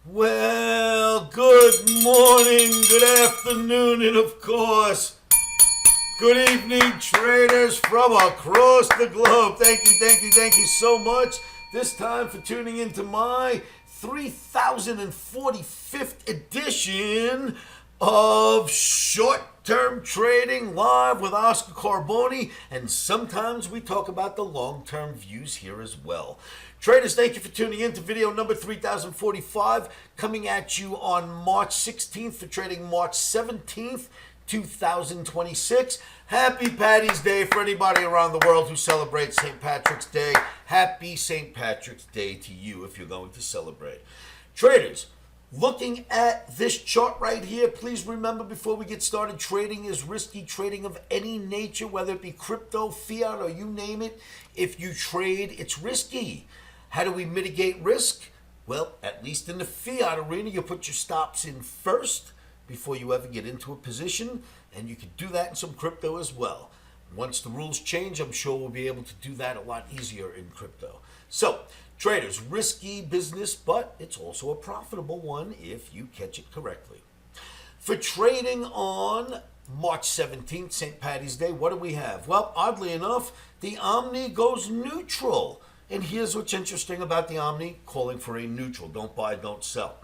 Well, good morning, good afternoon, and of course, good evening, traders from across the globe. Thank you so much this time for tuning into my 3045th edition of Short-Term Trading Live with Oscar Carboni, and sometimes we talk about the long-term views here as well. Traders, thank you for tuning in to video number 3045, coming at you on March 16th for trading March 17th, 2026. Happy Paddy's Day for anybody around the world who celebrates St. Patrick's Day. Happy St. Patrick's Day to you if you're going to celebrate. Traders, looking at this chart right here, please remember before we get started, trading is risky. Trading of any nature, whether it be crypto, fiat, or you name it, if you trade, it's risky. How do we mitigate risk? Well, at least in the fiat arena, you put your stops in first before you ever get into a position, and you can do that in some crypto as well. Once the rules change, I'm sure we'll be able to do that a lot easier in crypto. So, traders, risky business, but it's also a profitable one if you catch it correctly. For trading on March 17th, St. Paddy's Day, what do we have? Well, oddly enough, the Omni goes neutral. And here's what's interesting about the Omni, calling for a neutral. Don't buy, don't sell.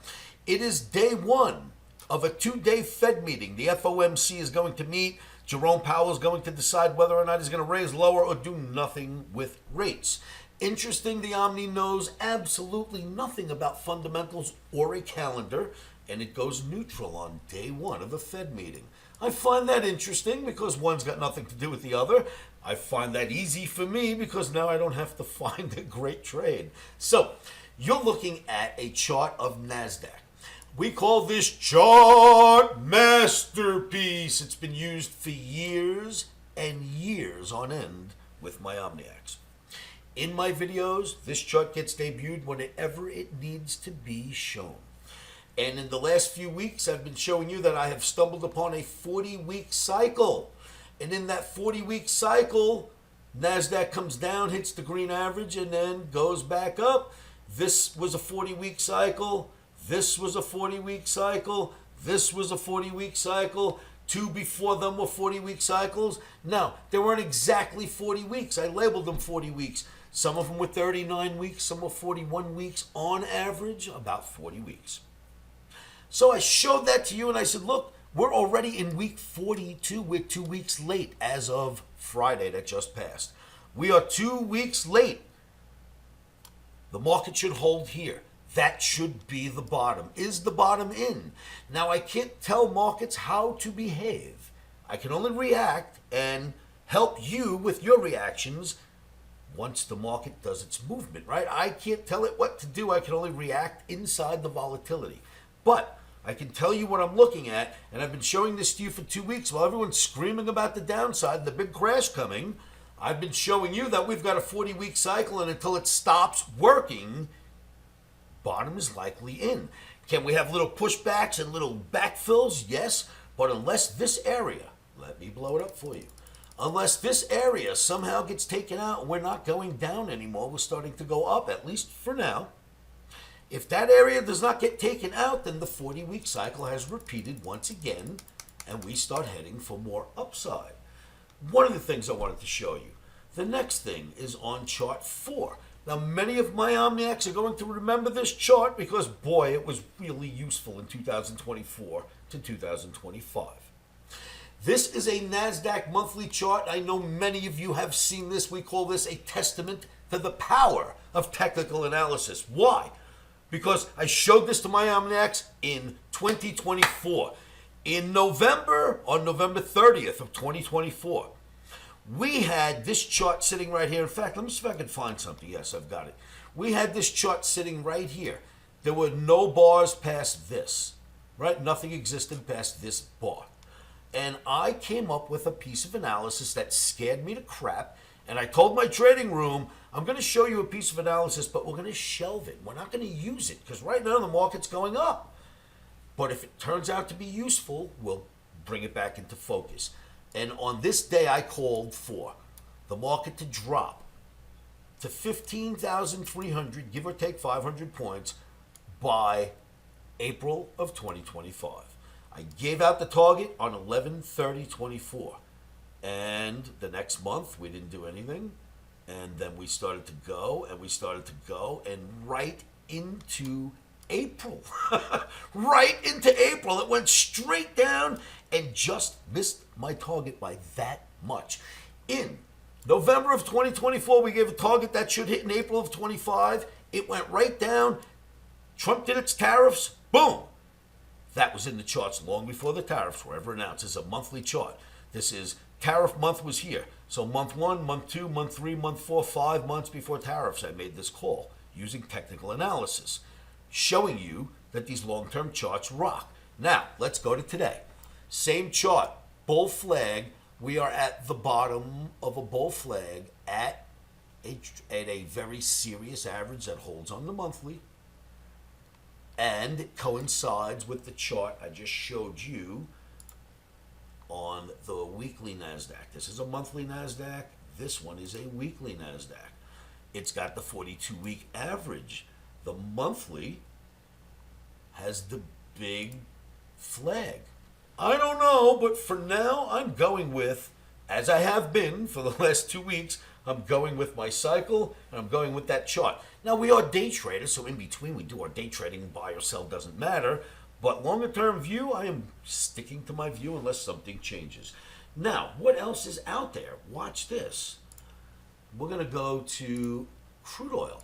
It is day one of a two-day Fed meeting. The FOMC is going to meet. Jerome Powell is going to decide whether or not he's going to raise lower or do nothing with rates. Interesting, the Omni knows absolutely nothing about fundamentals or a calendar, and it goes neutral on day one of the Fed meeting. I find that interesting because one's got nothing to do with the other. I find that easy for me because now I don't have to find a great trade. So, you're looking at a chart of NASDAQ. We call this chart masterpiece. It's been used for years and years on end with my Omniacs. In my videos, this chart gets debuted whenever it needs to be shown. And in the last few weeks, I've been showing you that I have stumbled upon a 40-week cycle. And in that 40-week cycle, NASDAQ comes down, hits the green average, and then goes back up. This was a 40-week cycle. This was a 40-week cycle. This was a 40-week cycle. Two before them were 40-week cycles. Now, they weren't exactly 40 weeks. I labeled them 40 weeks. Some of them were 39 weeks. Some were 41 weeks. On average, about 40 weeks. So I showed that to you, and I said, look, we're already in week 42. We're 2 weeks late as of Friday that just passed. We are 2 weeks late. The market should hold here. That should be the bottom. Is the bottom in? Now, I can't tell markets how to behave. I can only react and help you with your reactions once the market does its movement, right? I can't tell it what to do. I can only react inside the volatility. But I can tell you what I'm looking at, and I've been showing this to you for 2 weeks while everyone's screaming about the downside, the big crash coming. I've been showing you that we've got a 40-week cycle, and until it stops working, bottom is likely in. Can we have little pushbacks and little backfills? Yes, but unless this area, let me blow it up for you, unless this area somehow gets taken out, we're not going down anymore. We're starting to go up, at least for now. If that area does not get taken out, then the 40-week cycle has repeated once again, and we start heading for more upside. One of the things I wanted to show you, the next thing is on chart 4. Now, many of my Omniacs are going to remember this chart because, boy, it was really useful in 2024 to 2025. This is a NASDAQ monthly chart. I know many of you have seen this. We call this a testament to the power of technical analysis. Why? Because I showed this to my Omniacs in 2024. In November, on November 30th of 2024, we had this chart sitting right here. In fact, let me see if I can find something. Yes, I've got it. We had this chart sitting right here. There were no bars past this, right? Nothing existed past this bar. And I came up with a piece of analysis that scared me to crap. And I told my trading room, I'm going to show you a piece of analysis, but we're going to shelve it. We're not going to use it because right now the market's going up. But if it turns out to be useful, we'll bring it back into focus. And on this day, I called for the market to drop to 15,300, give or take 500 points, by April of 2025. I gave out the target on 11/30/24. And the next month, we didn't do anything. And then we started to go, and we started to go, and right into April. Right into April. It went straight down and just missed my target by that much. In November of 2024, we gave a target that should hit in April of 25. It went right down. Trump did its tariffs. Boom. That was in the charts long before the tariffs were ever announced. This is a monthly chart. This is tariff month was here. So month 1, month 2, month 3, month 4, 5 months before tariffs, I made this call using technical analysis, showing you that these long-term charts rock. Now, let's go to today. Same chart, bull flag. We are at the bottom of a bull flag at a very serious average that holds on the monthly. And it coincides with the chart I just showed you on the weekly NASDAQ. This is a monthly NASDAQ. This one is a weekly NASDAQ. It's got the 42-week average. The monthly has the big flag. I don't know, but for now, I'm going with, as I have been for the last 2 weeks, I'm going with my cycle, and I'm going with that chart. Now, we are day traders, so in between we do our day trading, buy or sell doesn't matter. But longer term view, I am sticking to my view unless something changes. Now, what else is out there? Watch this. We're going to go to crude oil.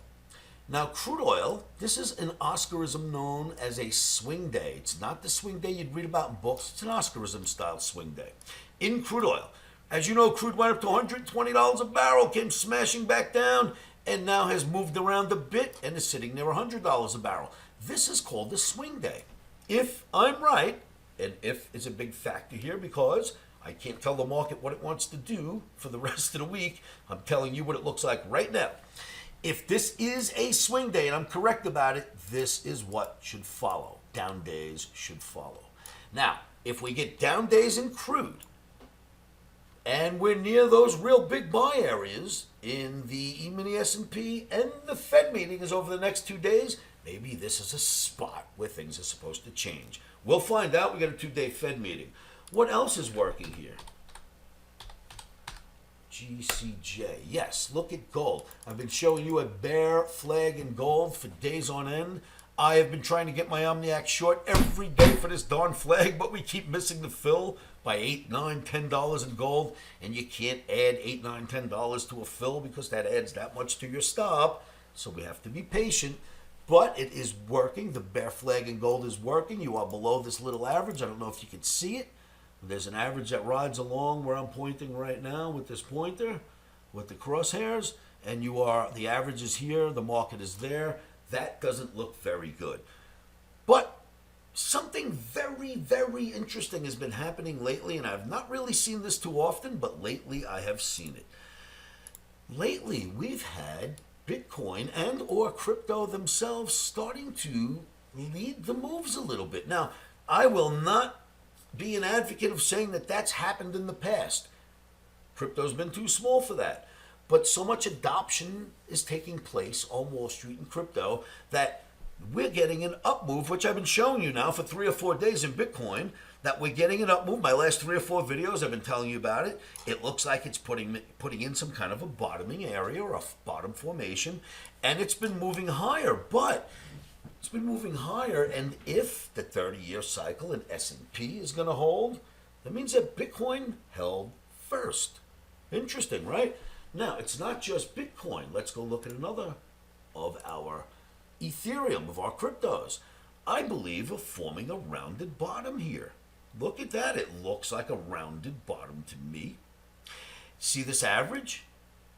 Now, crude oil, this is an Oscarism known as a swing day. It's not the swing day you'd read about in books. It's an Oscarism style swing day. In crude oil, as you know, crude went up to $120 a barrel, came smashing back down, and now has moved around a bit and is sitting near $100 a barrel. This is called a swing day. If I'm right, and if is a big factor here because I can't tell the market what it wants to do for the rest of the week, I'm telling you what it looks like right now. If this is a swing day and I'm correct about it, this is what should follow. Down days should follow. Now, if we get down days in crude, and we're near those real big buy areas in the E-mini S&P, and the Fed meeting is over the next 2 days, maybe this is a spot where things are supposed to change. We'll find out. We got a 2-day Fed meeting. What else is working here? GCJ. Yes, look at gold. I've been showing you a bear flag in gold for days on end. I have been trying to get my Omniac short every day for this darn flag, but we keep missing the fill by $8, $9, $10 in gold, and you can't add $8, $9, $10 to a fill because that adds that much to your stop. So we have to be patient. But it is working. The bear flag in gold is working. You are below this little average. I don't know if you can see it. There's an average that rides along where I'm pointing right now with this pointer, with the crosshairs. And the average is here. The market is there. That doesn't look very good. But something very, very interesting has been happening lately. And I've not really seen this too often, but lately I have seen it. Lately, we've had Bitcoin and or crypto themselves starting to lead the moves a little bit. Now, I will not be an advocate of saying that that's happened in the past. Crypto's been too small for that. But so much adoption is taking place on Wall Street and crypto that we're getting an up move, which I've been showing you now for 3 or 4 days in Bitcoin, that we're getting an up move. My last 3 or 4 videos, I've been telling you about it. It looks like it's putting in some kind of a bottoming area or a bottom formation, and it's been moving higher. But it's been moving higher, and if the 30-year cycle in S&P is going to hold, that means that Bitcoin held first. Interesting, right? Now, it's not just Bitcoin. Let's go look at another of our Ethereum, of our cryptos. I believe are forming a rounded bottom here. Look at that. It looks like a rounded bottom to me. See this average?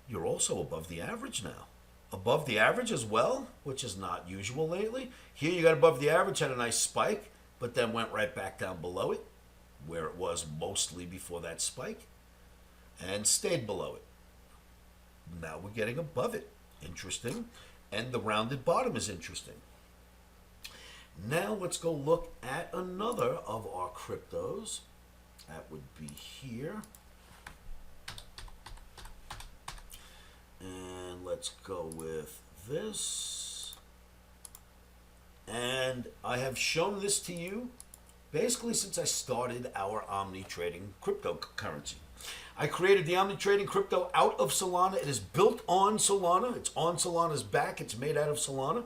You're also above the average now. Above the average as well, which is not usual lately. Here you got above the average, had a nice spike, but then went right back down below it, where it was mostly before that spike, and stayed below it. Now we're getting above it. Interesting. And the rounded bottom is interesting. Now let's go look at another of our cryptos. That would be here. And let's go with this. And I have shown this to you basically since I started our Omni trading cryptocurrency. I created the Omni trading crypto out of Solana. It is built on Solana. It's on Solana's back. It's made out of Solana.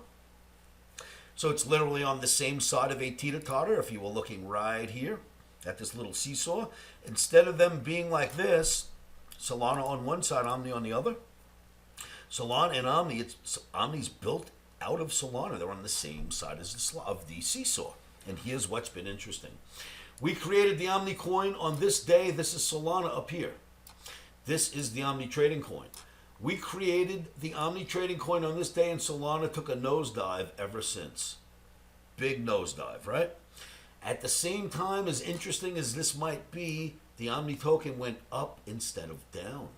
So it's literally on the same side of a teeter-totter. If you were looking right here at this little seesaw, instead of them being like this, Solana on one side, Omni on the other. Solana and Omni, Omni's built out of Solana. They're on the same side as the seesaw. And here's what's been interesting. We created the Omni coin on this day. This is Solana up here. This is the Omni trading coin. We created the Omni trading coin on this day, and Solana took a nosedive ever since. Big nosedive, right? At the same time, as interesting as this might be, the Omni token went up instead of down.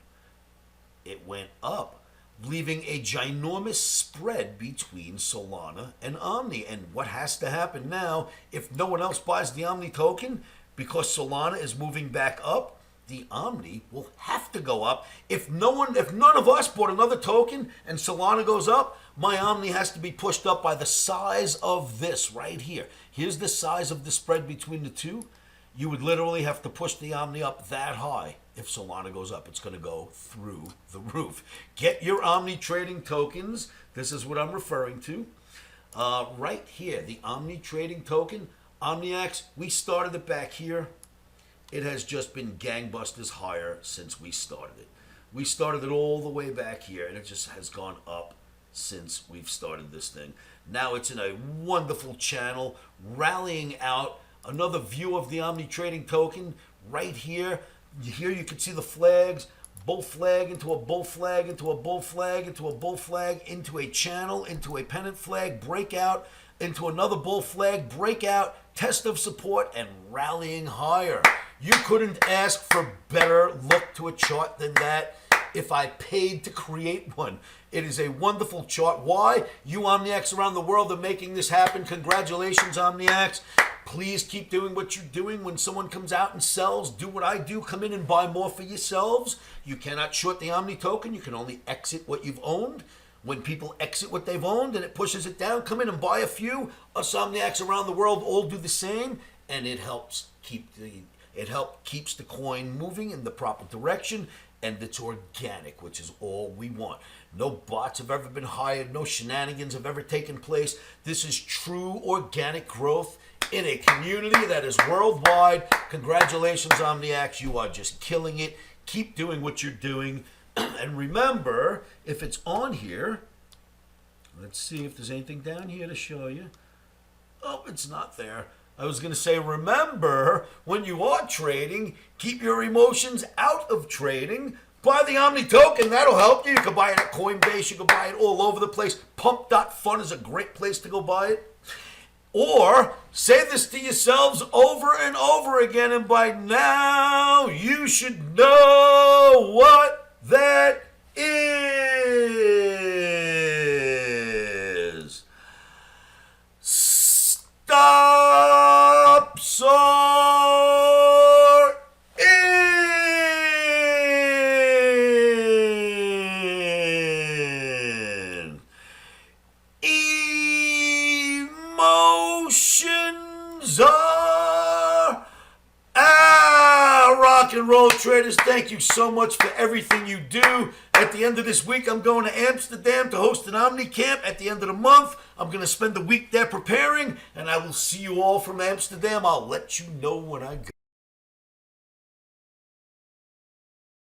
It went up, leaving a ginormous spread between Solana and Omni. And what has to happen now, if no one else buys the Omni token, because Solana is moving back up, the Omni will have to go up. If none of us bought another token and Solana goes up, my Omni has to be pushed up by the size of this right here. Here's the size of the spread between the two. You would literally have to push the Omni up that high. If Solana goes up, it's going to go through the roof. Get your Omni trading tokens. This is what I'm referring to. Right here, the Omni trading token. OmniX, we started it back here. It has just been gangbusters higher since we started it. We started it all the way back here, and it just has gone up since we've started this thing. Now it's in a wonderful channel, rallying out. Another view of the Omni trading token right here. Here you can see the flags. Bull flag into a bull flag, into a bull flag, into a bull flag, into a channel, into a pennant flag, breakout, into another bull flag, breakout, test of support, and rallying higher. You couldn't ask for better look to a chart than that if I paid to create one. It is a wonderful chart. Why? You OmniX around the world are making this happen. Congratulations, OmniX. Please keep doing what you're doing. When someone comes out and sells, do what I do. Come in and buy more for yourselves. You cannot short the Omni token. You can only exit what you've owned. When people exit what they've owned and it pushes it down, come in and buy a few. Us OmniX around the world all do the same, and it helps keeps the coin moving in the proper direction, and it's organic, which is all we want. No bots have ever been hired. No shenanigans have ever taken place. This is true organic growth in a community that is worldwide. Congratulations, OmniX. You are just killing it. Keep doing what you're doing. And remember, if it's on here, let's see if there's anything down here to show you. Oh, it's not there. I was going to say, remember, when you are trading, keep your emotions out of trading. Buy the Omni token. That'll help you. You can buy it at Coinbase. You can buy it all over the place. Pump.fun is a great place to go buy it. Or say this to yourselves over and over again, and by now you should know what that is. Stop sorting. Emotions are rock and roll traders. Thank you so much for everything you do. At the end of this week, I'm going to Amsterdam to host an Omni camp. At the end of the month, I'm going to spend the week there preparing, and I will see you all from Amsterdam. I'll let you know when I go.